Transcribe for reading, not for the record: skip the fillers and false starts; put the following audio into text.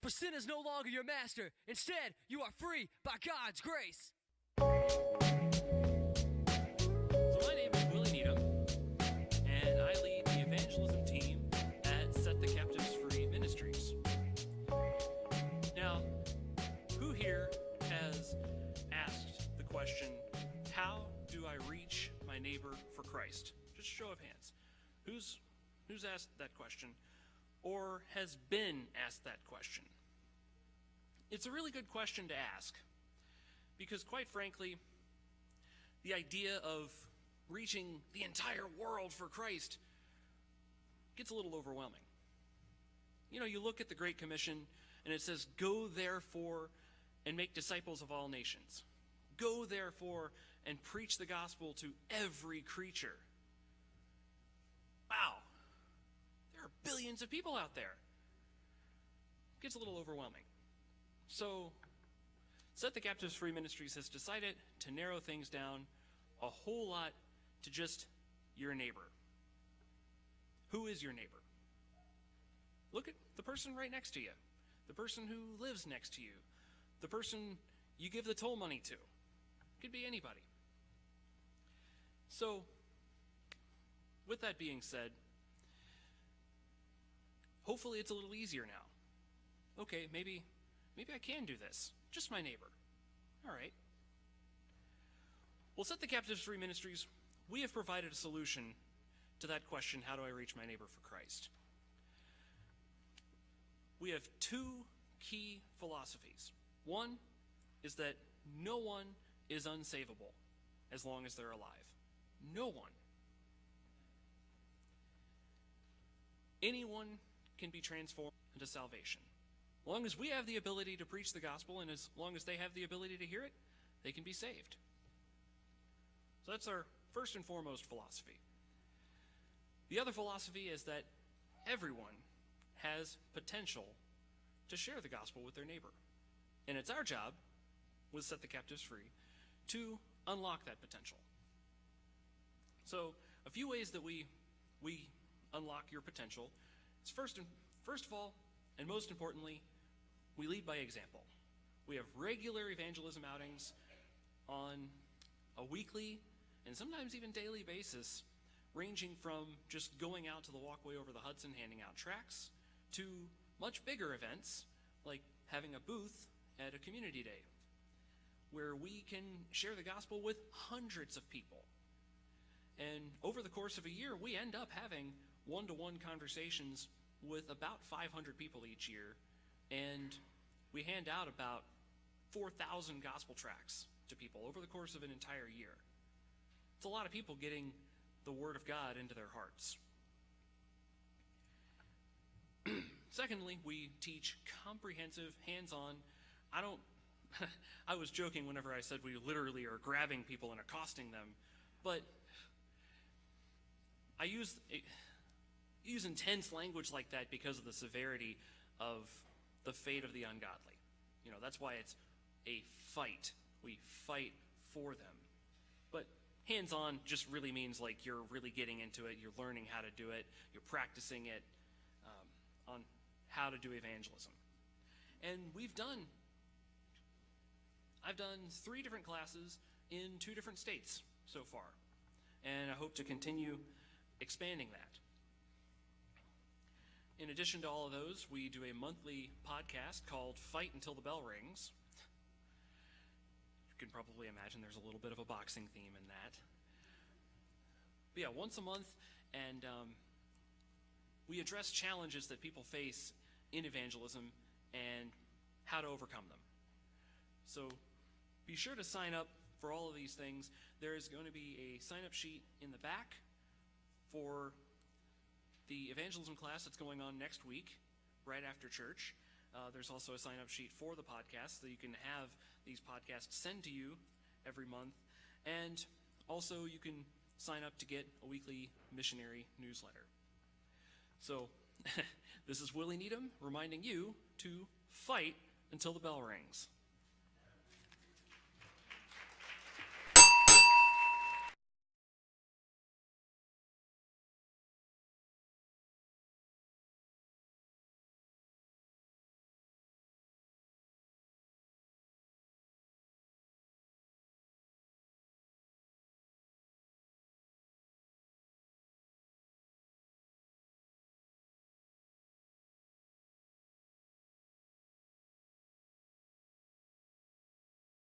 For sin is no longer your master. Instead, you are free by God's grace. So my name is Willie Needham, and I lead the evangelism team at Set the Captives Free Ministries. Now, who here has asked the question, how do I reach my neighbor for Christ? Just a show of hands. Who's asked that question or has been asked that question? It's a really good question to ask because, quite frankly, the idea of reaching the entire world for Christ gets a little overwhelming. You know, you look at the Great Commission and it says, "Go therefore and make disciples of all nations. Go therefore and preach the gospel to every creature." Wow. There are billions of people out there. It gets a little overwhelming. So, Set the Captives Free Ministries has decided to narrow things down a whole lot to just your neighbor. Who is your neighbor? Look at the person right next to you, the person who lives next to you, the person you give the toll money to. It could be anybody. So, with that being said, hopefully it's a little easier now. Okay, maybe I can do this. Just my neighbor. All right. Well, Set the Captives Free Ministries, we have provided a solution to that question, how do I reach my neighbor for Christ? We have two key philosophies. One is that no one is unsavable as long as they're alive. No one. Anyone can be transformed into salvation. As long as we have the ability to preach the gospel and as long as they have the ability to hear it, they can be saved. So that's our first and foremost philosophy. The other philosophy is that everyone has potential to share the gospel with their neighbor. And it's our job, with Set the Captives Free, to unlock that potential. So a few ways that we unlock your potential is first of all, and most importantly, we lead by example. We have regular evangelism outings on a weekly and sometimes even daily basis, ranging from just going out to the walkway over the Hudson handing out tracts to much bigger events like having a booth at a community day where we can share the gospel with hundreds of people. And over the course of a year, we end up having one-to-one conversations with about 500 people each year, and we hand out about 4,000 gospel tracts to people over the course of an entire year. It's a lot of people getting the Word of God into their hearts. Secondly, we teach comprehensive, hands-on. I was joking whenever I said we literally are grabbing people and accosting them, but I use intense language like that because of the severity of the fate of the ungodly. You know, that's why it's a fight. We fight for them. But hands-on just really means like you're really getting into it, you're learning how to do it, you're practicing it on how to do evangelism. And I've done 3 different classes in 2 different states so far, and I hope to continue expanding that. In addition to all of those, we do a monthly podcast called Fight Until the Bell Rings. You can probably imagine there's a little bit of a boxing theme in that. But yeah, once a month, and we address challenges that people face in evangelism and how to overcome them. So be sure to sign up for all of these things. There is going to be a sign-up sheet in the back for the evangelism class that's going on next week, right after church. There's also a sign-up sheet for the podcast, so you can have these podcasts sent to you every month. And also you can sign up to get a weekly missionary newsletter. So, this is Willie Needham reminding you to fight until the bell rings.